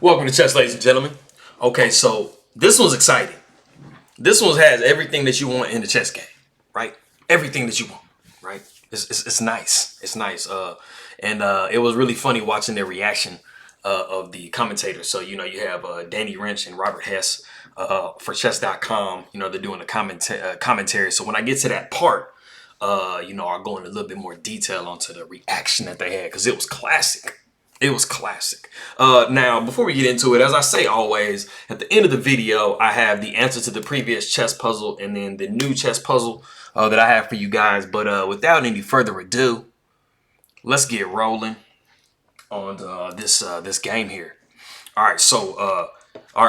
Welcome to chess, ladies and gentlemen. Okay, so this one's exciting. This one has everything that you want in the chess game, right? Everything that you want, right? It's nice. It's nice. And it was really funny watching their reaction of the commentators. So, you have Danny Wrench and Robert Hess for chess.com. They're doing the commentary. So when I get to that part, I'll go in a little bit more detail onto the reaction that they had because it was classic. It was classic. Now, before we get into it, as I say always, at the end of the video, I have the answer to the previous chess puzzle and then the new chess puzzle that I have for you guys. But without any further ado, let's get rolling on this game here. All right, so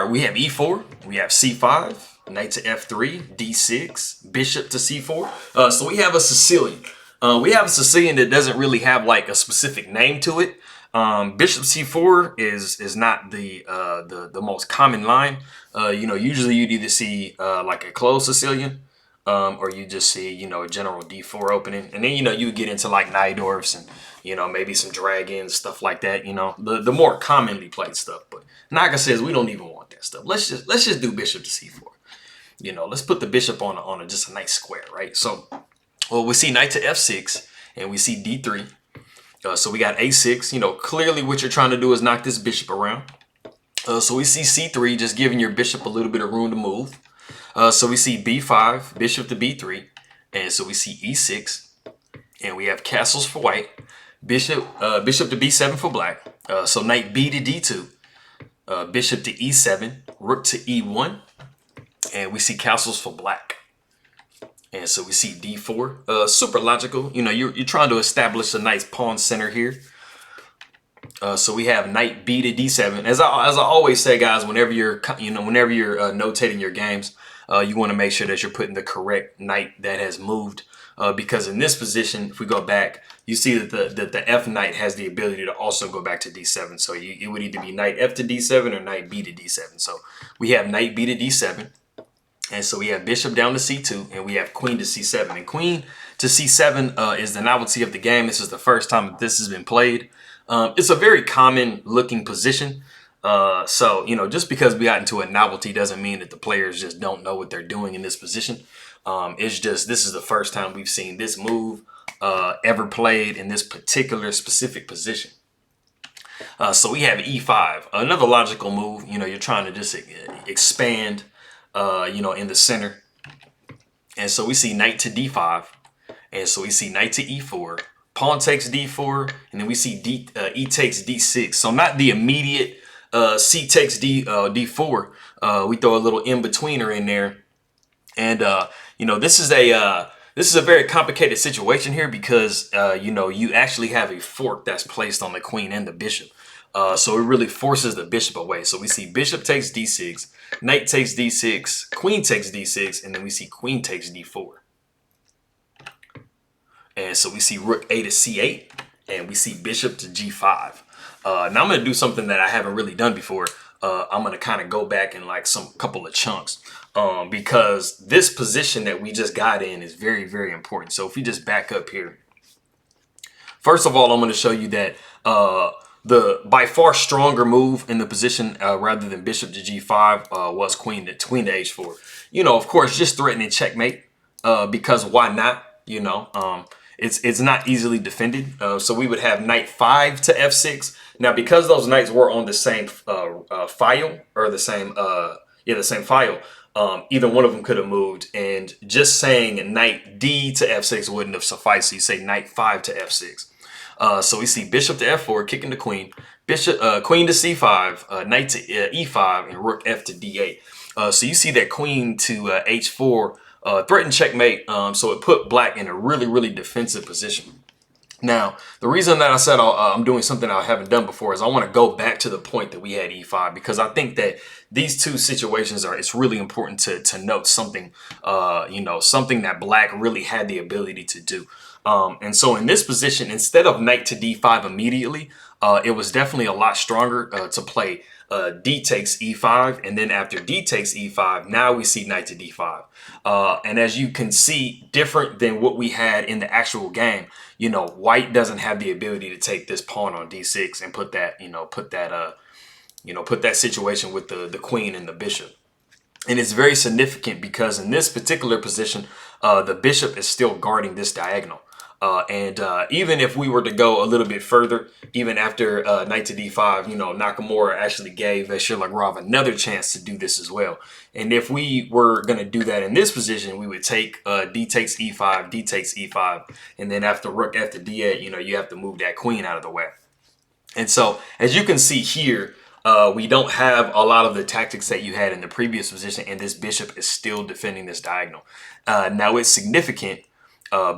we have e4, we have c5, knight to f3, d6, bishop to c4. So we have a Sicilian. We have a Sicilian that doesn't really have like a specific name to it. Bishop c4 is not the most common line. Usually you'd either see like a closed Sicilian, or you just see a general d4 opening, and then you get into like Najdorfs and maybe some dragons, stuff like that. The more commonly played stuff. But Naga says we don't even want that stuff. Let's just do bishop to c4. Let's put the bishop on just a nice square, right? So, well, we see knight to f6 and we see d3. So we got a6. Clearly what you're trying to do is knock this bishop around. So we see c3, just giving your bishop a little bit of room to move. So we see b5, bishop to b3. And so we see e6. And we have castles for white. Bishop to b7 for black. So knight b to d2. Bishop to e7. Rook to e1. And we see castles for black. And so we see d4, super logical. You're trying to establish a nice pawn center here. So we have knight b to d7. As I always say, guys, whenever you're notating your games, you want to make sure that you're putting the correct knight that has moved. Because in this position, if we go back, you see that the f knight has the ability to also go back to d7. So it would either be knight f to d7 or knight b to d7. So we have knight b to d7. And so we have bishop down to c2, and we have queen to c7. And queen to c7 is the novelty of the game. This is the first time that this has been played. It's a very common looking position. So just because we got into a novelty doesn't mean that the players just don't know what they're doing in this position. It's just this is the first time we've seen this move ever played in this particular specific position. So we have e5, another logical move. You're trying to just expand in the center. And so we see knight to d5. And so we see knight to e4. Pawn takes d4. And then we see e takes d6. So not the immediate c takes d4. We throw a little in-betweener in there. And, this is a very complicated situation here because, you actually have a fork that's placed on the queen and the bishop. So it really forces the bishop away. So we see bishop takes d6, knight takes d6, queen takes d6, and then we see queen takes d4. And so we see rook a to c8, and we see bishop to g5. Now I'm going to do something that I haven't really done before. I'm going to kind of go back in like some couple of chunks because this position that we just got in is very, very important. So if we just back up here, first of all, I'm going to show you that the by far stronger move in the position rather than bishop to g5 was queen to h4. Of course, just threatening checkmate because why not? It's not easily defended. So we would have knight 5 to f6. Now, because those knights were on the same file or the same file, either one of them could have moved. And just saying knight d to f6 wouldn't have sufficed. So you say knight 5 to f6. So we see bishop to f4, kicking the queen, bishop, queen to c5, knight to e5, and rook f to d8. So you see that queen to h4 threatened checkmate. So it put black in a really, really defensive position. Now, the reason that I said I'm doing something I haven't done before is I want to go back to the point that we had e5 because I think that these two situations it's really important to note something, something that black really had the ability to do. And so in this position, instead of knight to d5 immediately, it was definitely a lot stronger to play d takes e5. And then after d takes e5, now we see knight to d5. And as you can see, different than what we had in the actual game, white doesn't have the ability to take this pawn on d6 and put that you know, put that situation with the queen and the bishop. And it's very significant because in this particular position, the bishop is still guarding this diagonal. And even if we were to go a little bit further, even after knight to d5, you know, Nakamura actually gave Vachier-Lagrave another chance to do this as well. And if we were going to do that in this position, we would take d takes e5, d takes e5, and then after rook after d8, you know, you have to move that queen out of the way. And so, as you can see here, we don't have a lot of the tactics that you had in the previous position, and this bishop is still defending this diagonal. Now, it's significant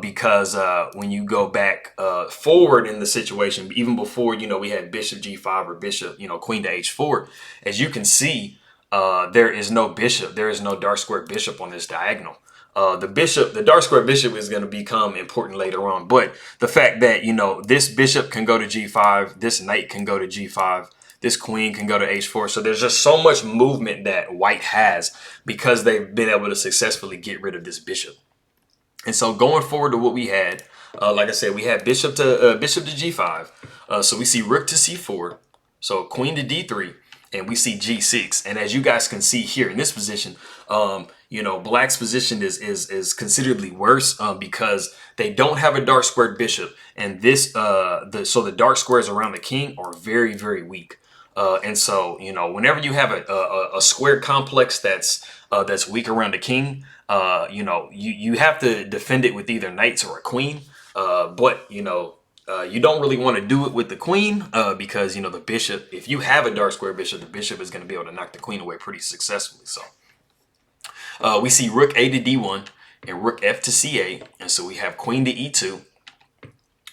because when you go back forward in the situation, even before, you know, we had bishop g5 or bishop, you know, queen to h4, as you can see, there is no bishop. There is no dark square bishop on this diagonal. The dark square bishop is going to become important later on. But the fact that, you know, this bishop can go to g5, this knight can go to g5, this queen can go to h4. So there's just so much movement that white has because they've been able to successfully get rid of this bishop. And so going forward to what we had, like I said, we had bishop to g5. So we see rook to c4. So queen to d3. And we see g6. And as you guys can see here in this position, you know, black's position is considerably worse because they don't have a dark squared bishop. And this so the dark squares around the king are very, very weak. And so, you know, whenever you have a squared complex that's weak around the king, you know, you have to defend it with either knights or a queen. But, you know, you don't really want to do it with the queen because, you know, the bishop, if you have a dark square bishop, the bishop is going to be able to knock the queen away pretty successfully. So we see rook a to d1 and rook f to c8. And so we have queen to e2,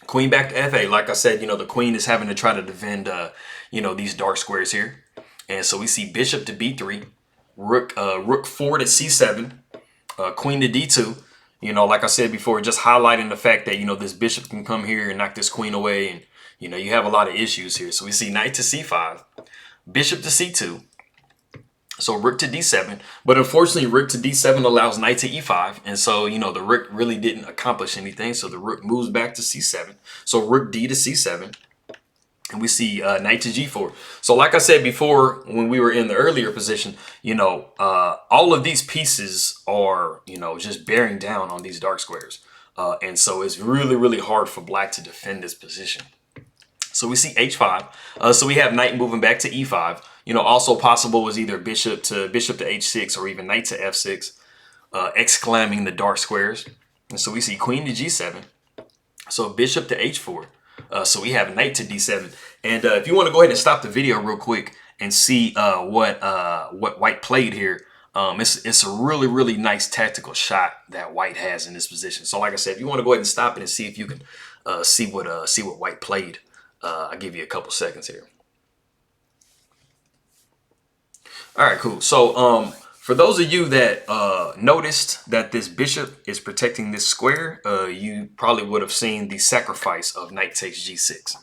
queen back to f8. Like I said, you know, the queen is having to try to defend, you know, these dark squares here. And so we see bishop to b3, rook 4 to c7, queen to d2. You know, like I said before, just highlighting the fact that, you know, this bishop can come here and knock this queen away. And, you know, you have a lot of issues here. So we see knight to c5, bishop to c2. So rook to d7. But unfortunately, rook to d7 allows knight to e5. And so, you know, the rook really didn't accomplish anything. So the rook moves back to c7. So rook d to c7. And we see knight to g4. So like I said before, when we were in the earlier position, you know, all of these pieces are, you know, just bearing down on these dark squares. And so it's really, really hard for black to defend this position. So we see h5. So we have knight moving back to e5. You know, also possible was either bishop to h6 or even knight to f6, exclaiming the dark squares. And so we see queen to g7. So bishop to h4. So we have knight to d7. And if you want to go ahead and stop the video real quick and see what white played here, it's a really, really nice tactical shot that white has in this position. So like I said, if you want to go ahead and stop it and see if you can see what white played, I'll give you a couple seconds here. All right, cool. So for those of you that noticed that this bishop is protecting this square, you probably would have seen the sacrifice of knight takes g6.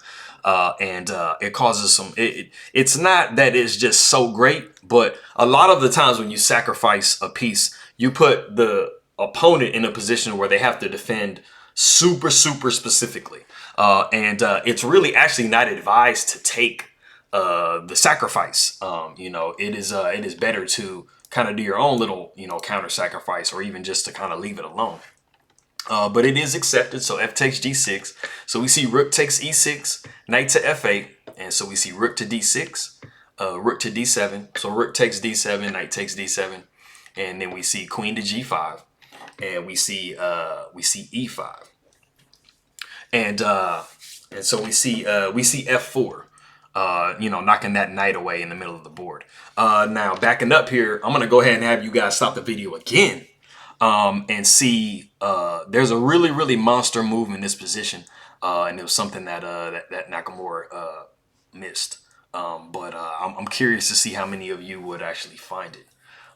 And it causes some, it's not that it's just so great, but a lot of the times when you sacrifice a piece, you put the opponent in a position where they have to defend super, super specifically. And it's really actually not advised to take the sacrifice. You know, it is better to kind of do your own little, you know, counter sacrifice, or even just to kind of leave it alone. But it is accepted. So f takes g6. So we see rook takes e6, knight to f8. And so we see rook to d6, rook to d7. So rook takes d7, knight takes d7. And then we see queen to g5. And we see e5. And so we see f4. You know, knocking that knight away in the middle of the board. Now, backing up here, I'm going to go ahead and have you guys stop the video again and see there's a really, really monster move in this position. And it was something that that Nakamura missed. But I'm curious to see how many of you would actually find it.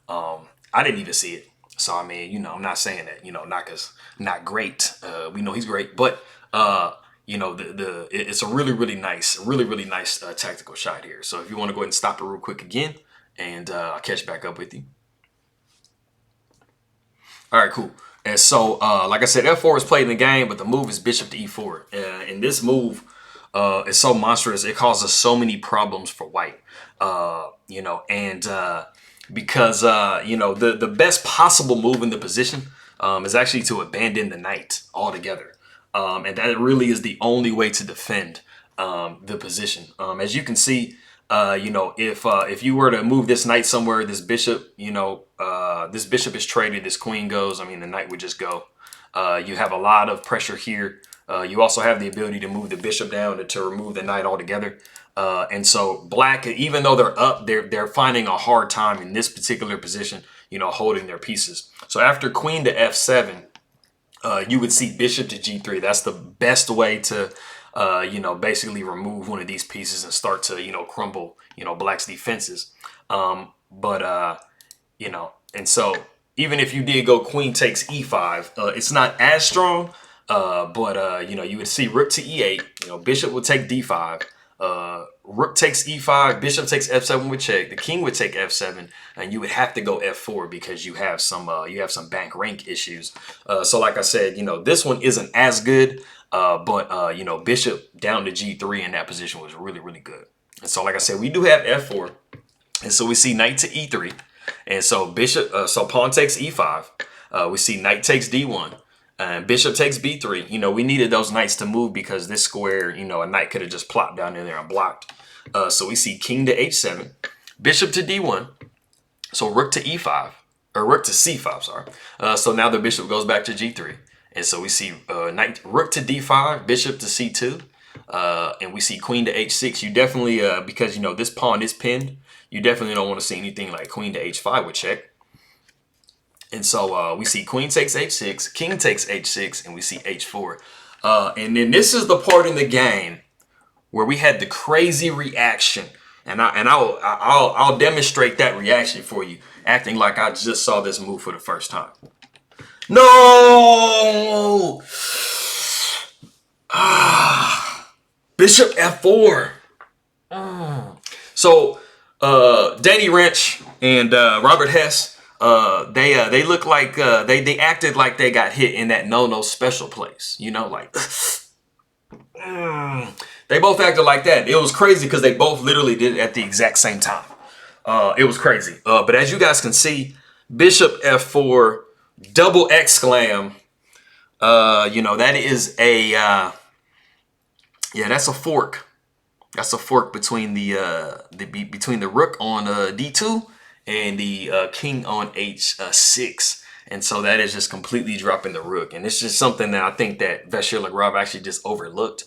I didn't even see it. So, I mean, you know, I'm not saying that, you know, Naka's not great. We know he's great. But you know, it's a really, really nice tactical shot here. So if you want to go ahead and stop it real quick again, and I'll catch back up with you. All right, cool. And so, like I said, f4 is played in the game, but the move is bishop to e4. And this move is so monstrous. It causes so many problems for white. You know, and because you know, the best possible move in the position is actually to abandon the knight altogether. And that really is the only way to defend the position. As you can see, you know, if you were to move this knight somewhere, this bishop, you know, this bishop is traded, this queen goes, I mean, the knight would just go. You have a lot of pressure here. You also have the ability to move the bishop down to remove the knight altogether. And so black, even though they're up, they're finding a hard time in this particular position, you know, holding their pieces. So after queen to f7, you would see bishop to g3. That's the best way to, you know, basically remove one of these pieces and start to, you know, crumble, you know, black's defenses. You know, and so even if you did go queen takes e5, it's not as strong, you know, you would see rook to e8, you know, bishop would take d5, rook takes e5, bishop takes f7 with check, the king would take f7, and you would have to go f4 because you have some bank rank issues. So like I said, you know, this one isn't as good, you know, bishop down to g3 in that position was really, really good. And so like I said, we do have f4, and so we see knight to e3, and so bishop, so pawn takes e5, we see knight takes d1, and bishop takes b3. You know, we needed those knights to move because this square, you know, a knight could have just plopped down in there and blocked. So we see king to h7, bishop to d1, so rook to e5, or rook to c5, sorry. So now the bishop goes back to g3. And so we see knight, rook to d5, bishop to c2, and we see queen to h6. You definitely, because, you know, this pawn is pinned, you definitely don't want to see anything like queen to h5 with check. And so we see queen takes h6, king takes h6, and we see h4. And then this is the part in the game where we had the crazy reaction. And I'll demonstrate that reaction for you, acting like I just saw this move for the first time. No! Bishop f4. So Danny Wrench and Robert Hess, they look like they acted like they got hit in that no special place, you know, like they both acted like that. It was crazy because they both literally did it at the exact same time. It was crazy. But as you guys can see, bishop f4, double exclam. You know, that is a yeah, that's a fork. That's a fork between between the rook on d2 and the king on h6. And so that is just completely dropping the rook. And it's just something that I think that Vachier-Lagrave actually just overlooked.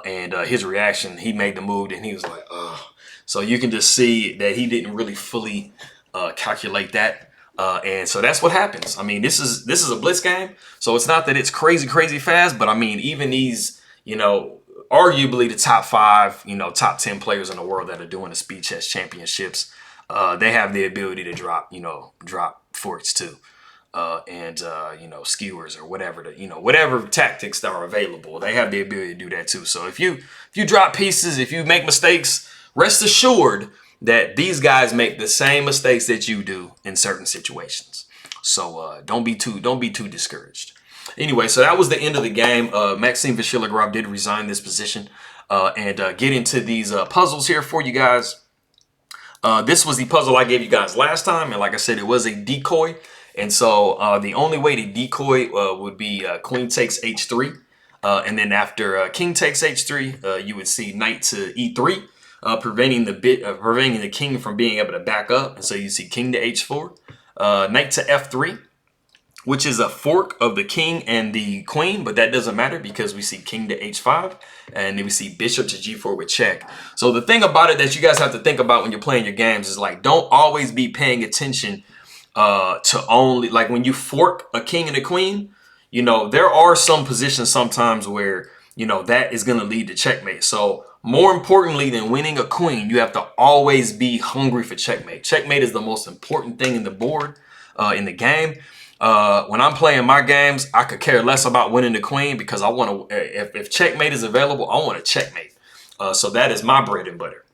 His reaction, he made the move and he was like, oh. So you can just see that he didn't really fully calculate that. And so that's what happens. I mean, this is a blitz game. So it's not that it's crazy fast, but I mean, even these, you know, arguably the top 5, you know, top 10 players in the world that are doing the speed chess championships, they have the ability to drop forks too. You know, skewers or whatever, whatever tactics that are available, they have the ability to do that too. So if you drop pieces, if you make mistakes, rest assured that these guys make the same mistakes that you do in certain situations. So don't be too discouraged. Anyway, so that was the end of the game. Maxime Vachier-Lagrave did resign this position and get into these puzzles here for you guys. This was the puzzle I gave you guys last time, and like I said, it was a decoy. And so the only way to decoy would be queen takes h3. And then after king takes h3, you would see knight to e3, preventing the king from being able to back up. And so you see king to h4, knight to f3, which is a fork of the king and the queen, but that doesn't matter because we see king to h5, and then we see bishop to g4 with check. So the thing about it that you guys have to think about when you're playing your games is like, don't always be paying attention to only, like when you fork a king and a queen, you know, there are some positions sometimes where, you know, that is going to lead to checkmate. So more importantly than winning a queen, you have to always be hungry for checkmate. Checkmate is the most important thing in the board, in the game. When I'm playing my games, I could care less about winning the queen because I want to, if checkmate is available, I want to checkmate. So that is my bread and butter.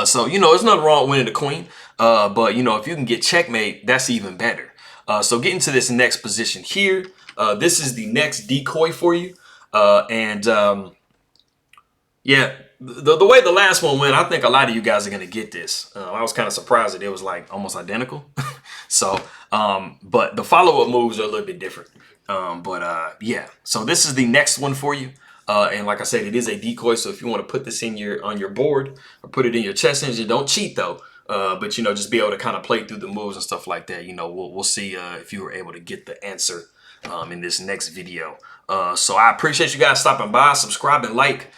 So, you know, there's nothing wrong with winning the queen. But, you know, if you can get checkmate, that's even better. So getting to this next position here, this is the next decoy for you. Yeah, the way the last one went, I think a lot of you guys are gonna get this. I was kind of surprised that it was like almost identical. So, but the follow up moves are a little bit different. Yeah. So this is the next one for you. And like I said, it is a decoy. So if you want to put this in on your board or put it in your chess engine, don't cheat though. But you know, just be able to kind of play through the moves and stuff like that. You know, we'll see if you were able to get the answer in this next video. So I appreciate you guys stopping by, subscribe and like.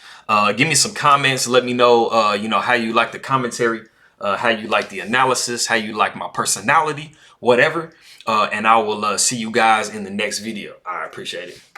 Give me some comments. Let me know, you know, how you like the commentary, how you like the analysis, how you like my personality, whatever. And I will see you guys in the next video. I appreciate it.